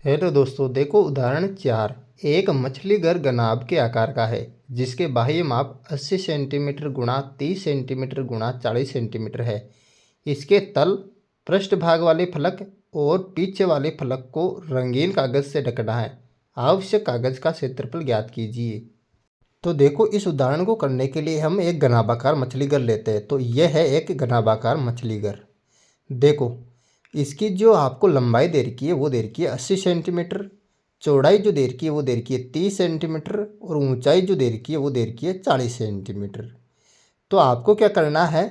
Hello दोस्तों, देखो उदाहरण 4। एक मछली घर घनाभ के आकार का है जिसके बाह्य माप 80 सेंटीमीटर गुणा 30 सेंटीमीटर गुणा 40 सेंटीमीटर है। इसके तल, पृष्ठभाग वाले फलक और पीछे वाले फलक को रंगीन कागज से ढकना है। आवश्यक कागज का क्षेत्रफल ज्ञात कीजिए। तो देखो, इस उदाहरण को करने के लिए हम एक घनाभाकार मछली घर लेते हैं। तो यह है एक घनाभाकार मछली घर। देखो, इसकी जो आपको लंबाई दे रखी है वो दे रखी है 80 सेंटीमीटर, चौड़ाई जो दे रखी है वो दे रखी है 30 सेंटीमीटर और ऊंचाई जो दे रखी है वो दे रखी है 40 सेंटीमीटर। तो आपको क्या करना है,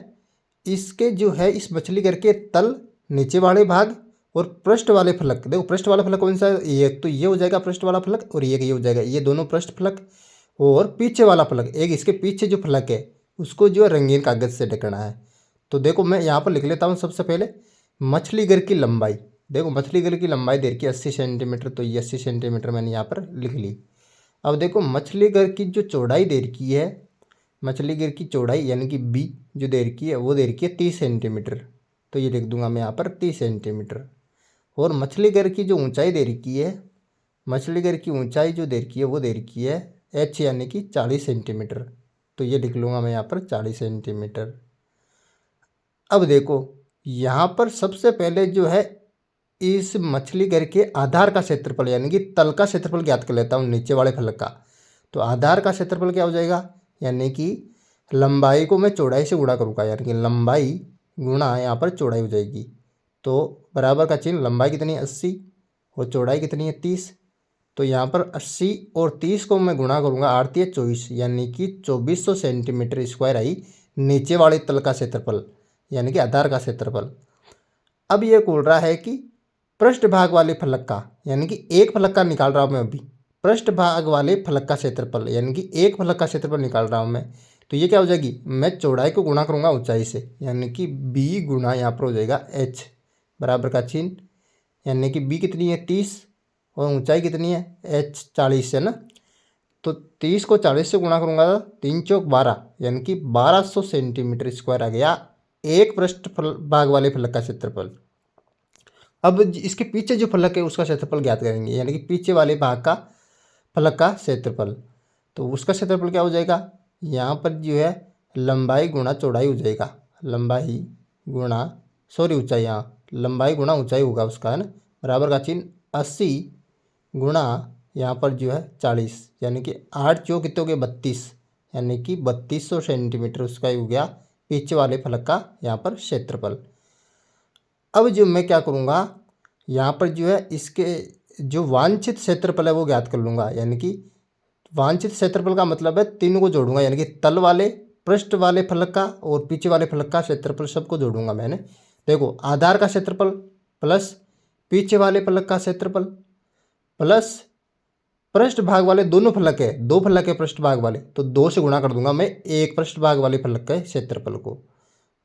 इसके जो है इस मछली घर के तल, नीचे वाले भाग और पृष्ठ वाले फलक। देखो, पृष्ठ वाला फलक कौन सा है, ये तो ये हो जाएगा पृष्ठ वाला फलक, और ये हो जाएगा, ये दोनों पृष्ठ फलक। और पीछे वाला फलक, एक इसके पीछे जो फलक है उसको जो है रंगीन कागज से ढकना है। तो देखो, मैं यहाँ पर लिख लेता हूँ सबसे पहले मछली घर की लंबाई। देखो, मछली घर की लंबाई दे रखी है 80 सेंटीमीटर, तो ये 80 सेंटीमीटर मैंने यहाँ पर लिख ली। अब देखो, मछली घर की जो चौड़ाई दे रखी है, मछली घर की चौड़ाई यानी कि बी जो दे रखी है वो दे रखी है 30 सेंटीमीटर, तो ये लिख दूंगा मैं यहाँ पर 30 सेंटीमीटर। और मछली घर की जो ऊंचाई दे रखी है, मछली घर की ऊंचाई जो दे रखी है वो दे रखी है एच यानी कि 40 सेंटीमीटर, तो ये लिख लूँगा मैं यहाँ पर 40 सेंटीमीटर। अब देखो, यहाँ पर सबसे पहले जो है इस मछली घर के आधार का क्षेत्रफल यानी कि तल का क्षेत्रफल ज्ञात कर लेता हूँ, नीचे वाले फलक का। तो आधार का क्षेत्रफल क्या हो जाएगा, यानी कि लंबाई को मैं चौड़ाई से गुणा करूँगा, यानी कि लंबाई गुणा यहाँ पर चौड़ाई हो जाएगी। तो बराबर का चिन्ह, लंबाई कितनी है 80 और चौड़ाई कितनी है 30। तो यहाँ पर 80 और 30 को मैं गुणा करूँगा, 8 या 24 यानी कि 2400 सेंटीमीटर स्क्वायर आई नीचे वाले तल का क्षेत्रफल यानी कि आधार का क्षेत्रफल। अब ये बोल रहा है कि पृष्ठभाग वाले फलक का, यानी कि एक फलक का निकाल रहा हूँ मैं अभी, पृष्ठभाग वाले फलक का क्षेत्रफल यानी कि एक फलक का क्षेत्रफल निकाल रहा हूँ मैं। तो ये क्या हो जाएगी, मैं चौड़ाई को गुणा करूँगा ऊंचाई से, यानी कि बी गुणा यहाँ पर हो जाएगा एच, बराबर का चिन्ह, यानी कि बी कितनी है 30 और ऊंचाई कितनी है एच 40 है ना। तो 30 को 40 से गुणा करूँगा, 3 चौक 12 यानी कि 1200 सेंटीमीटर स्क्वायर आ गया एक पृष्ठ भाग वाले फलक का क्षेत्रफल। अब इसके पीछे जो फलक है उसका क्षेत्रफल ज्ञात करेंगे, यानी कि पीछे वाले भाग का फलक का क्षेत्रफल। तो उसका क्षेत्रफल क्या हो जाएगा, यहाँ पर जो है लंबाई गुणा चौड़ाई हो जाएगा, लंबाई गुणा ऊंचाई, यहाँ लंबाई गुणा ऊंचाई होगा उसका, है ना, बराबर का चिन्ह 80 गुणा यहाँ पर जो है 40 यानी कि 8 चौक कितने हो गए 32, यानी कि 3200 सेंटीमीटर उसका हो गया पीछे वाले फलक का यहाँ पर क्षेत्रफल। अब जो मैं क्या करूँगा, यहाँ पर जो है इसके जो वांछित क्षेत्रफल है वो ज्ञात कर लूँगा, यानी कि वांछित क्षेत्रफल का मतलब है तीनों को जोड़ूंगा, यानी कि तल वाले, पृष्ठ वाले फलक का और पीछे वाले फलक का क्षेत्रफल सबको जोड़ूंगा मैंने। देखो, आधार का क्षेत्रफल प्लस पीछे वाले फलक का क्षेत्रफल प्लस पृष्ठ भाग वाले दोनों फलक है, दो फलक है पृष्ठ भाग वाले, तो 2 से गुणा कर दूंगा मैं एक पृष्ठ भाग वाले फलक के क्षेत्रफल को।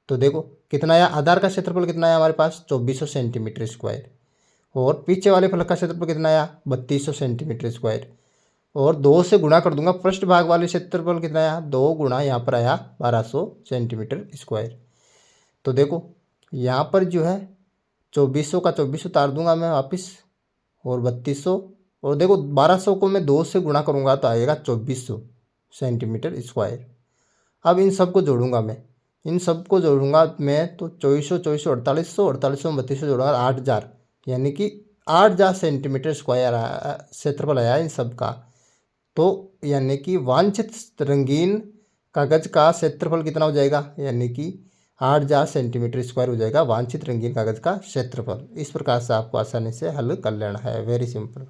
तो देखो कितना आया, आधार का क्षेत्रफल कितना आया हमारे पास 2400 सेंटीमीटर स्क्वायर, और पीछे वाले फलक का क्षेत्रफल कितना आया 3200 सेंटीमीटर स्क्वायर, और 2 से गुणा कर दूंगा पृष्ठ भाग वाले क्षेत्रफल कितना आया 2 गुणा यहाँ पर आया 1200 सेंटीमीटर स्क्वायर। तो देखो यहाँ पर जो है 2400 का 2400 उतार दूंगा मैं वापस, और 3200, और देखो 1200 को मैं 2 से गुणा करूँगा तो आएगा 2400 सेंटीमीटर स्क्वायर। अब इन सब को जोड़ूंगा मैं, इन सब को जोड़ूंगा मैं, तो 2400 2400 4800 4800 3200 जोड़ूंगा 8000, यानी कि 8000 सेंटीमीटर स्क्वायर क्षेत्रफल आया इन सब का। तो यानी कि वांछित रंगीन कागज का क्षेत्रफल कितना हो जाएगा, यानी कि 8000 सेंटीमीटर स्क्वायर हो जाएगा वांछित रंगीन कागज का क्षेत्रफल। इस प्रकार से आपको आसानी से हल कर लेना है, वेरी सिंपल।